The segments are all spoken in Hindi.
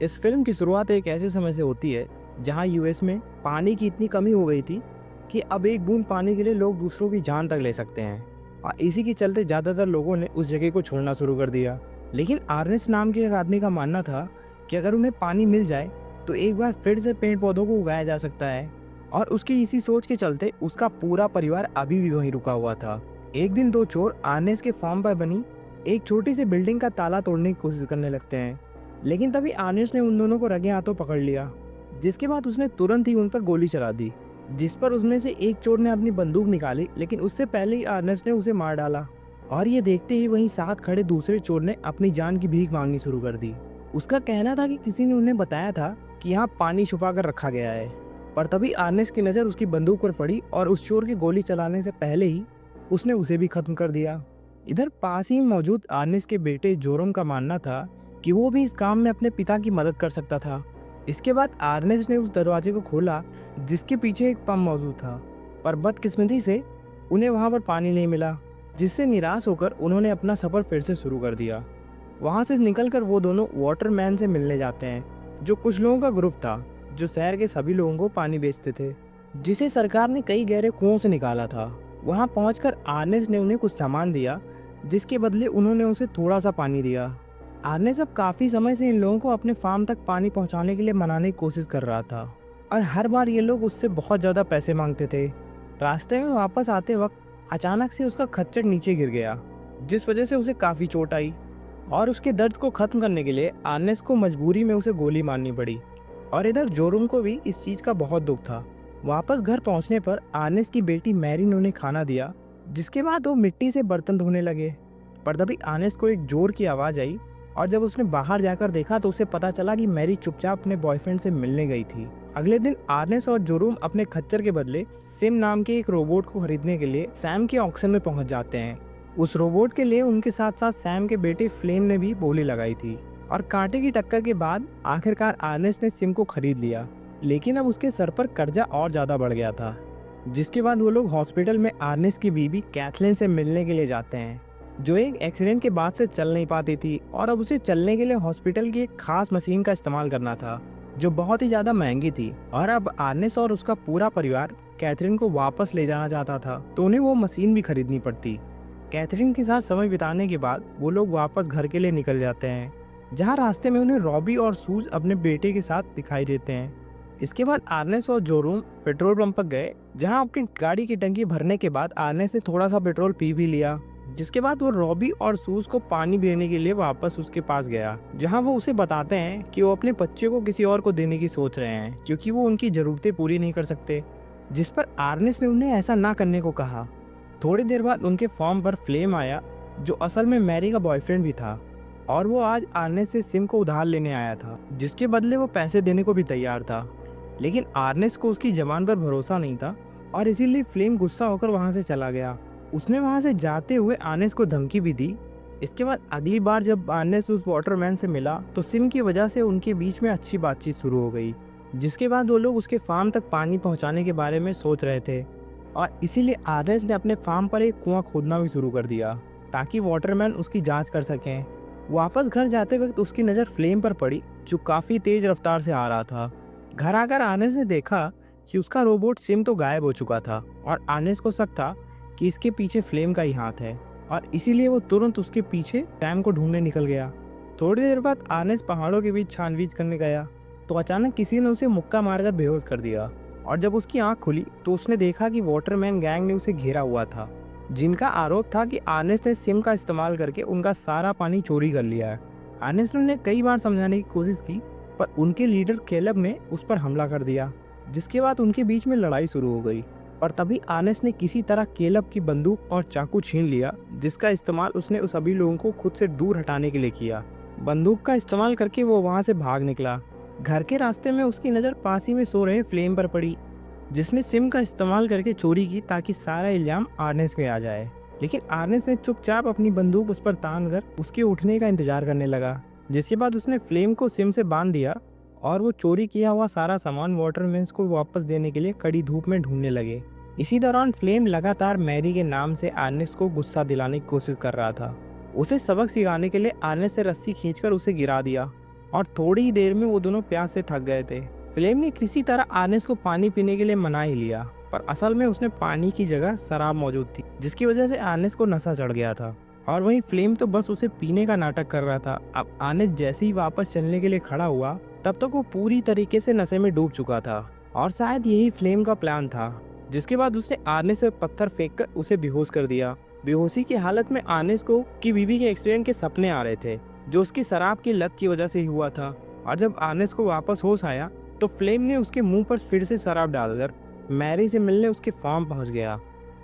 इस फिल्म की शुरुआत एक ऐसे समय से होती है जहां यूएस में पानी की इतनी कमी हो गई थी कि अब एक बूंद पानी के लिए लोग दूसरों की जान तक ले सकते हैं। और इसी के चलते ज़्यादातर लोगों ने उस जगह को छोड़ना शुरू कर दिया। लेकिन आर्नेस्ट नाम के एक आदमी का मानना था कि अगर उन्हें पानी मिल जाए तो एक बार फिर से पेड़ पौधों को उगाया जा सकता है। और उसकी इसी सोच के चलते उसका पूरा परिवार अभी भी वहीं रुका हुआ था। एक दिन दो चोर आर्नेस्ट के फार्म पर बनी एक छोटी सी बिल्डिंग का ताला तोड़ने की कोशिश करने लगते हैं। लेकिन तभी आर्नेस्ट ने उन दोनों को रगे हाथों पकड़ लिया, जिसके बाद उसने तुरंत ही उन पर गोली चला दी, जिस पर उसमें से एक चोर ने अपनी बंदूक निकाली, लेकिन उससे पहले ही आर्नेस्ट ने उसे मार डाला। और ये देखते ही वहीं साथ खड़े दूसरे चोर ने अपनी जान की भीख मांगनी शुरू कर दी। उसका कहना था कि किसी ने उन्हें बताया था कि यहाँ पानी छुपा कर रखा गया है। पर तभी आर्नेस्ट की नज़र उसकी बंदूक पर पड़ी और उस चोर की गोली चलाने से पहले ही उसने उसे भी खत्म कर दिया। इधर पास ही मौजूद आर्नेस्ट के बेटे जोरम का मानना था कि वो भी इस काम में अपने पिता की मदद कर सकता था। इसके बाद आर्नेस्ट ने उस दरवाजे को खोला जिसके पीछे एक पंप मौजूद था, पर बदकिस्मती से उन्हें वहां पर पानी नहीं मिला, जिससे निराश होकर उन्होंने अपना सफ़र फिर से शुरू कर दिया। वहां से निकलकर वो दोनों वाटरमैन से मिलने जाते हैं, जो कुछ लोगों का ग्रुप था जो शहर के सभी लोगों को पानी बेचते थे, जिसे सरकार ने कई गहरे कुओं से निकाला था। वहां पहुंचकर आर्नेस्ट ने उन्हें कुछ सामान दिया, जिसके बदले उन्होंने उसे थोड़ा सा पानी दिया। आर्नेस्ट अब काफ़ी समय से इन लोगों को अपने फार्म तक पानी पहुंचाने के लिए मनाने की कोशिश कर रहा था, और हर बार ये लोग उससे बहुत ज़्यादा पैसे मांगते थे। रास्ते में वापस आते वक्त अचानक से उसका खच्चर नीचे गिर गया, जिस वजह से उसे काफ़ी चोट आई। और उसके दर्द को ख़त्म करने के लिए आर्नेस्ट को मजबूरी में उसे गोली मारनी पड़ी। और इधर जोरुम को भी इस चीज़ का बहुत दुख था। वापस घर पहुंचने पर आर्नेस्ट की बेटी मैरी ने उन्हें खाना दिया, जिसके बाद वो मिट्टी से बर्तन धोने लगे। पर तभी आर्नेस्ट को एक जोर की आवाज़ आई, और जब उसने बाहर जाकर देखा तो उसे पता चला कि मैरी चुपचाप अपने बॉयफ्रेंड से मिलने गई थी। अगले दिन आर्नेस्ट और जोरूम अपने खच्चर के बदले सिम नाम के एक रोबोट को खरीदने के लिए सैम के ऑक्शन में पहुंच जाते हैं। उस रोबोट के लिए उनके साथ साथ सैम के बेटे फ्लेम ने भी बोली लगाई थी। और कांटे की टक्कर के बाद आखिरकार आर्नेस्ट ने सिम को खरीद लिया, लेकिन अब उसके सर पर कर्जा और ज्यादा बढ़ गया था। जिसके बाद वो लोग हॉस्पिटल में आर्नेस्ट की बीवी कैथलीन से मिलने के लिए जाते हैं, जो एक एक्सीडेंट के बाद से चल नहीं पाती थी, और अब उसे चलने के लिए हॉस्पिटल की एक खास मशीन का इस्तेमाल करना था, जो बहुत ही ज़्यादा महंगी थी। और अब आर्नेस्ट और उसका पूरा परिवार कैथरीन को वापस ले जाना चाहता था, तो उन्हें वो मशीन भी खरीदनी पड़ती। कैथरीन के साथ समय बिताने के बाद वो लोग वापस घर के लिए निकल जाते हैं, जहाँ रास्ते में उन्हें रॉबी और सूज अपने बेटे के साथ दिखाई देते हैं। इसके बाद आर्नेस्ट और जोरूम पेट्रोल पंप पर गए, जहाँ अपनी गाड़ी की टंकी भरने के बाद आर्नेस्ट ने थोड़ा सा पेट्रोल पी भी लिया। जिसके बाद वो रॉबी और सूज को पानी देने के लिए वापस उसके पास गया, जहां वो उसे बताते हैं कि वो अपने बच्चे को किसी और को देने की सोच रहे हैं, क्योंकि वो उनकी ज़रूरतें पूरी नहीं कर सकते। जिस पर आर्नेस्ट ने उन्हें ऐसा ना करने को कहा। थोड़ी देर बाद उनके फॉर्म पर फ्लेम आया, जो असल में मैरी का बॉयफ्रेंड भी था, और वो आज आर्नेस्ट से सिम को उधार लेने आया था, जिसके बदले वो पैसे देने को भी तैयार था। लेकिन आर्नेस्ट को उसकी जबान पर भरोसा नहीं था, और इसीलिए फ्लेम गुस्सा होकर वहाँ से चला गया। उसने वहां से जाते हुए आर्नेस्ट को धमकी भी दी। इसके बाद अगली बार जब आर्नेस्ट उस वाटरमैन से मिला तो सिम की वजह से उनके बीच में अच्छी बातचीत शुरू हो गई, जिसके बाद वो लोग उसके फार्म तक पानी पहुंचाने के बारे में सोच रहे थे। और इसीलिए आर्नेस्ट ने अपने फार्म पर एक कुआं खोदना भी शुरू कर दिया, ताकि वाटरमैन उसकी जाँच कर सकें। वापस घर जाते वक्त उसकी नज़र फ्लेम पर पड़ी, जो काफ़ी तेज़ रफ्तार से आ रहा था। घर आकर आर्नेस्ट ने देखा कि उसका रोबोट सिम तो गायब हो चुका था, और आर्नेस्ट को शक था कि इसके पीछे फ्लेम का ही हाथ है, और इसीलिए वो तुरंत उसके पीछे सैम को ढूंढने निकल गया। थोड़ी देर बाद आर्नेस्ट पहाड़ों के बीच छानबीन करने गया, तो अचानक किसी ने उसे मुक्का मारकर बेहोश कर दिया। और जब उसकी आंख खुली तो उसने देखा कि वाटरमैन गैंग ने उसे घेरा हुआ था, जिनका आरोप था कि आर्नेस्ट ने सिम का इस्तेमाल करके उनका सारा पानी चोरी कर लिया है। आर्नेस्ट ने उन्हें कई बार समझाने की कोशिश की, पर उनके लीडर कैलब ने उस पर हमला कर दिया, जिसके बाद उनके बीच में लड़ाई शुरू हो गई। पर तभी आर्नेस्ट ने किसी तरह कैलब की बंदूक और चाकू छीन लिया, जिसका इस्तेमाल उसने उस सभी लोगों को खुद से दूर हटाने के लिए किया। बंदूक का इस्तेमाल करके वो वहां से भाग निकला। घर के रास्ते में उसकी नज़र पास ही में सो रहे फ्लेम पर पड़ी, जिसने सिम का इस्तेमाल करके चोरी की ताकि सारा इल्जाम आर्नेस्ट पे आ जाए। लेकिन आर्नेस्ट ने चुपचाप अपनी बंदूक उस पर तान कर उसके उठने का इंतजार करने लगा, जिसके बाद उसने फ्लेम को सिम से बांध दिया, और वो चोरी किया हुआ सारा सामान वाटरमैन को वापस देने के लिए कड़ी धूप में ढूंढने लगे। इसी दौरान फ्लेम लगातार मैरी के नाम से आर्नेस्ट को गुस्सा दिलाने की कोशिश कर रहा था। उसे सबक सिखाने के लिए आर्नेस्ट से रस्सी खींचकर उसे गिरा दिया, और थोड़ी ही देर में वो दोनों प्यास से थक गए थे। फ्लेम ने किसी तरह आर्नेस को पानी पीने के लिए मना ही लिया, पर असल में उसने पानी की जगह शराब मौजूद थी, जिसकी वजह से आर्नेस को नशा चढ़ गया था। और वहीं फ्लेम तो बस उसे पीने का नाटक कर रहा था। अब आर्नेस जैसे ही वापस चलने के लिए खड़ा हुआ, तब तक वो पूरी तरीके से नशे में डूब चुका था। और शायद यही फ्लेम का प्लान था, जिसके बाद उसने आर्नेस से पत्थर फेंक कर उसे बेहोश कर दिया। बेहोशी की हालत में आर्नेस को की बीवी के एक्सीडेंट के सपने आ रहे थे, जो उसकी शराब की लत की वजह से ही हुआ था। और जब आर्नेस को वापस होश आया, तो फ्लेम ने उसके मुंह पर फिर से शराब डालकर मैरी से मिलने उसके फार्म पहुंच गया।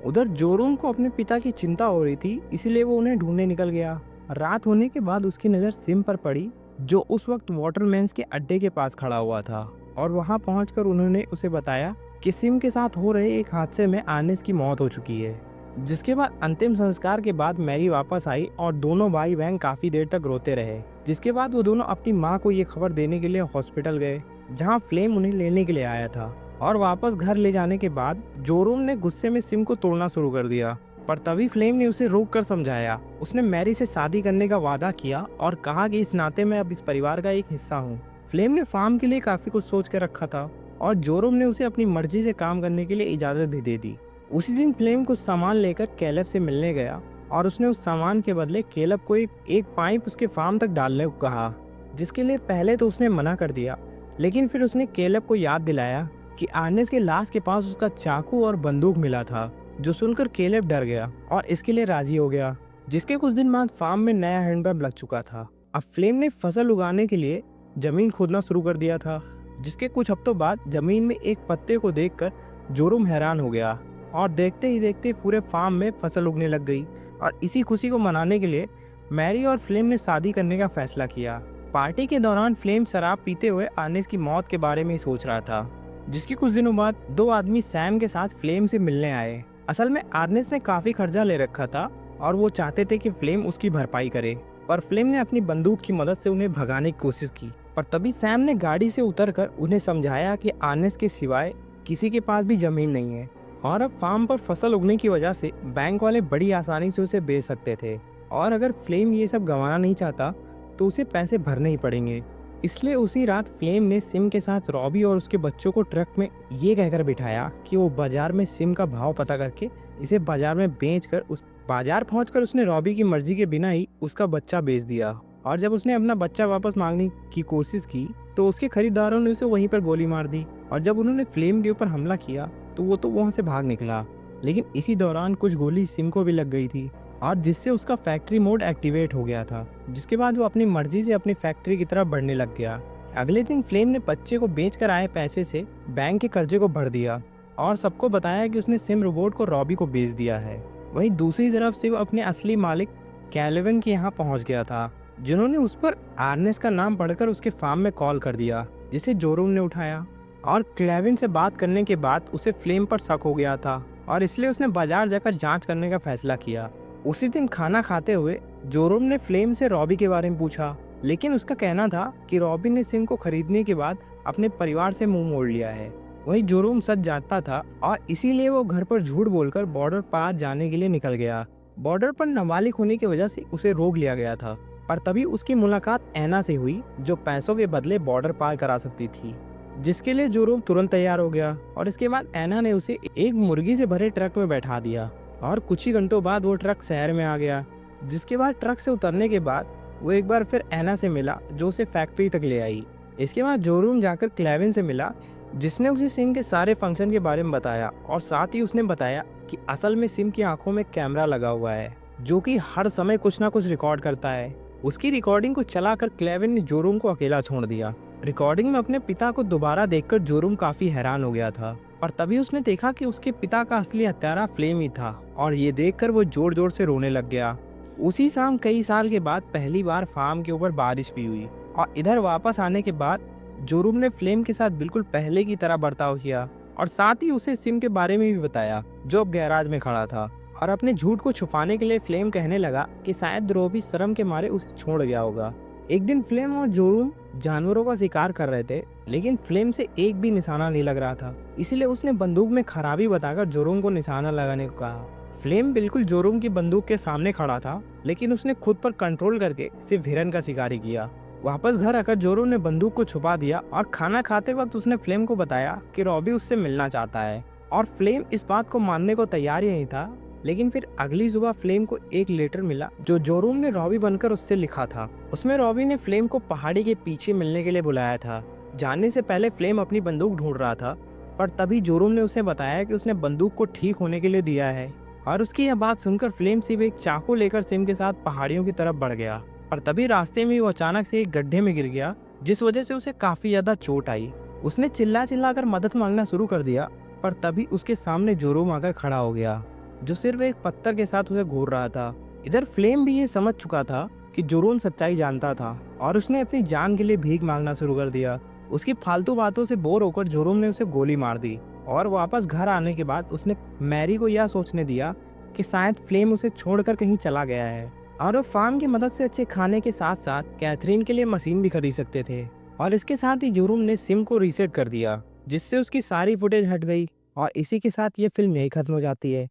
उधर जोरून को अपने पिता की चिंता हो रही थी, इसीलिए वो उन्हें ढूंढने निकल गया। रात होने के बाद उसकी नज़र सिम पर पड़ी, जो उस वक्त वाटरमैन्स के अड्डे के पास खड़ा हुआ था। और वहां पहुंचकर उन्होंने उसे बताया कि सिम के साथ हो रहे एक हादसे में आर्नेस की मौत हो चुकी है। जिसके बाद अंतिम संस्कार के बाद मैरी वापस आई और दोनों भाई बहन काफी देर तक रोते रहे। जिसके बाद वो दोनों अपनी माँ को ये खबर देने के लिए हॉस्पिटल गए, जहाँ फ्लेम उन्हें लेने के लिए आया था। और वापस घर ले जाने के बाद जोरून ने गुस्से में सिम को तोड़ना शुरू कर दिया, पर तभी फ्लेम ने उसे रोक कर समझाया। उसने मैरी से शादी करने का वादा किया और कहा कि इस नाते मैं अब इस परिवार का एक हिस्सा हूँ। फ्लेम ने फार्म के लिए काफी कुछ सोच कर रखा था और जोरून ने उसे अपनी मर्जी से काम करने के लिए इजाजत भी दे दी। उसी दिन फ्लेम कुछ सामान लेकर कैलब से मिलने गया और उसने उस सामान के बदले कैलब को एक पाइप उसके फार्म तक डालने को कहा, जिसके लिए पहले तो उसने मना कर दिया। लेकिन फिर उसने कैलब को याद दिलाया कि आर्नेस के लाश के पास उसका चाकू और बंदूक मिला था, जो सुनकर कैलब डर गया और इसके लिए राजी हो गया। जिसके कुछ दिन बाद फार्म में नया हैंडपंप लग चुका था। अब फ्लेम ने फसल उगाने के लिए जमीन खोदना शुरू कर दिया था। जिसके कुछ हफ्तों बाद जमीन में एक पत्ते को देखकर जोरून हैरान हो गया और देखते ही देखते पूरे फार्म में फसल उगने लग गई। और इसी खुशी को मनाने के लिए मैरी और फ्लेम ने शादी करने का फैसला किया। पार्टी के दौरान फ्लेम शराब पीते हुए आर्नेस की मौत के बारे में ही सोच रहा था। जिसके कुछ दिनों बाद दो आदमी सैम के साथ फ्लेम से मिलने आए। असल में आर्नेस ने काफी खर्चा ले रखा था और वो चाहते थे कि फ्लेम उसकी भरपाई करे, पर फ्लेम ने अपनी बंदूक की मदद से उन्हें भगाने की कोशिश की। पर तभी सैम ने गाड़ी से उतरकर उन्हें समझाया कि आर्नेस के सिवाय किसी के पास भी जमीन नहीं है और अब फार्म पर फसल उगने की वजह से बैंक वाले बड़ी आसानी से उसे बेच सकते थे। और अगर फ्लेम ये सब गंवाना नहीं चाहता तो उसे पैसे भरने ही पड़ेंगे। इसलिए उसी रात फ्लेम ने सिम के साथ रॉबी और उसके बच्चों को ट्रक में ये कहकर बिठाया कि वो बाजार में सिम का भाव पता करके इसे बाजार में बेचकर उस बाजार पहुंचकर उसने रॉबी की मर्जी के बिना ही उसका बच्चा बेच दिया। और जब उसने अपना बच्चा वापस मांगने की कोशिश की तो उसके खरीदारों ने उसे वहीं पर गोली मार दी। और जब उन्होंने फ्लेम के ऊपर हमला किया तो वो तो वहां से भाग निकला, लेकिन इसी दौरान कुछ गोली सिम को भी लग गई थी और जिससे उसका फैक्ट्री मोड एक्टिवेट हो गया था। जिसके बाद वो अपनी मर्जी से अपनी फैक्ट्री की तरफ बढ़ने लग गया। अगले दिन फ्लेम ने बच्चे को बेचकर आए पैसे से बैंक के कर्जे को भर दिया और सबको बताया कि उसने सिम रोबोट को रॉबी को बेच दिया है। वहीं दूसरी तरफ से वो अपने असली मालिक कैलेवन के यहाँ पहुँच गया था, जिन्होंने उस पर आर्नेस का नाम पढ़कर उसके फार्म में कॉल कर दिया, जिसे जोरून ने उठाया। और क्लेविन से बात करने के बाद उसे फ्लेम पर शक हो गया था और इसलिए उसने बाजार जाकर जांच करने का फैसला किया। उसी दिन खाना खाते हुए जोरून ने फ्लेम से रॉबी के बारे में पूछा, लेकिन उसका कहना था कि रॉबी ने सिम को खरीदने के बाद अपने परिवार से मुंह मोड़ लिया है। वहीं जोरून सच जानता था और इसीलिए वो घर पर झूठ बोलकर बॉर्डर पार जाने के लिए निकल गया। बॉर्डर पर नाबालिग होने की वजह से उसे रोक लिया गया था, पर तभी उसकी मुलाकात ऐना से हुई, जो पैसों के बदले बॉर्डर पार करा सकती थी। जिसके लिए जोरून तुरंत तैयार हो गया और इसके बाद ऐना ने उसे एक मुर्गी से भरे ट्रक में बैठा दिया और कुछ ही घंटों बाद वो ट्रक शहर में आ गया। जिसके बाद ट्रक से उतरने के बाद वो एक बार फिर ऐना से मिला, जो उसे फैक्ट्री तक ले आई। इसके बाद जोरून जाकर क्लेविन से मिला, जिसने उसे सिम के सारे फंक्शन के बारे में बताया और साथ ही उसने बताया कि असल में सिम की आंखों में कैमरा लगा हुआ है, जो कि हर समय कुछ ना कुछ रिकॉर्ड करता है। उसकी रिकॉर्डिंग को चलाकर क्लेविन ने जोरून को अकेला छोड़ दिया। रिकॉर्डिंग में अपने पिता को दोबारा देखकर जोरून काफी हैरान हो गया था, पर तभी उसने देखा कि उसके पिता का असली हत्यारा फ्लेम ही था और ये देखकर वो जोर जोर से रोने लग गया। उसी शाम कई साल के बाद पहली बार फार्म के ऊपर बारिश भी हुई और इधर वापस आने के बाद जोरून ने फ्लेम के साथ बिल्कुल पहले की तरह बर्ताव किया और साथ ही उसे सिम के बारे में भी बताया, जो अब गैराज में खड़ा था। और अपने झूठ को छुपाने के लिए फ्लेम कहने लगा कि शायद रॉबी शर्म के मारे उसे छोड़ गया होगा। एक दिन फ्लेम और जोरून जानवरों का शिकार कर रहे थे, लेकिन फ्लेम से एक भी निशाना नहीं लग रहा था, इसलिए उसने बंदूक में खराबी बताकर जोरून को निशाना लगाने को कहा। फ्लेम बिल्कुल जोरून की बंदूक के सामने खड़ा था, लेकिन उसने खुद पर कंट्रोल करके सिर्फ हिरन का शिकार ही किया। वापस घर आकर जोरो ने बंदूक को छुपा दिया और खाना खाते वक्त उसने फ्लेम को बताया कि रॉबी उससे मिलना चाहता है और फ्लेम इस बात को मानने को तैयार ही नहीं था। लेकिन फिर अगली सुबह फ्लेम को एक लेटर मिला जो जोरूम ने रॉबी बनकर उससे लिखा था। उसमें रॉबी ने फ्लेम को पहाड़ी के पीछे मिलने के लिए बुलाया था। जाने से पहले फ्लेम अपनी बंदूक ढूंढ रहा था, पर तभी जोरूम ने उसे बताया कि उसने बंदूक को ठीक होने के लिए दिया है। और उसकी यह बात सुनकर फ्लेम सिर्फ एक चाकू लेकर सिम के साथ पहाड़ियों की तरफ बढ़ गया। पर तभी रास्ते में वो अचानक से एक गड्ढे में गिर गया, जिस वजह से उसे काफी ज्यादा चोट आई। उसने चिल्ला चिल्ला कर मदद मांगना शुरू कर दिया, पर तभी उसके सामने जोरूम आकर खड़ा हो गया, जो सिर्फ एक पत्थर के साथ उसे घूर रहा था। इधर फ्लेम भी ये समझ चुका था कि जोरूम सच्चाई जानता था और उसने अपनी जान के लिए भीख मांगना शुरू कर दिया। उसकी फालतू बातों से बोर होकर जोरूम ने उसे गोली मार दी और वापस घर आने के बाद उसने मैरी को यह सोचने दिया कि शायद फ्लेम उसे छोड़कर कहीं चला गया है। और वो फार्म की मदद से अच्छे खाने के साथ साथ कैथरीन के लिए मशीन भी खरीद सकते थे। और इसके साथ ही जोरूम ने सिम को रीसेट कर दिया, जिससे उसकी सारी फुटेज हट गई। और इसी के साथ ये फिल्म यही खत्म हो जाती है।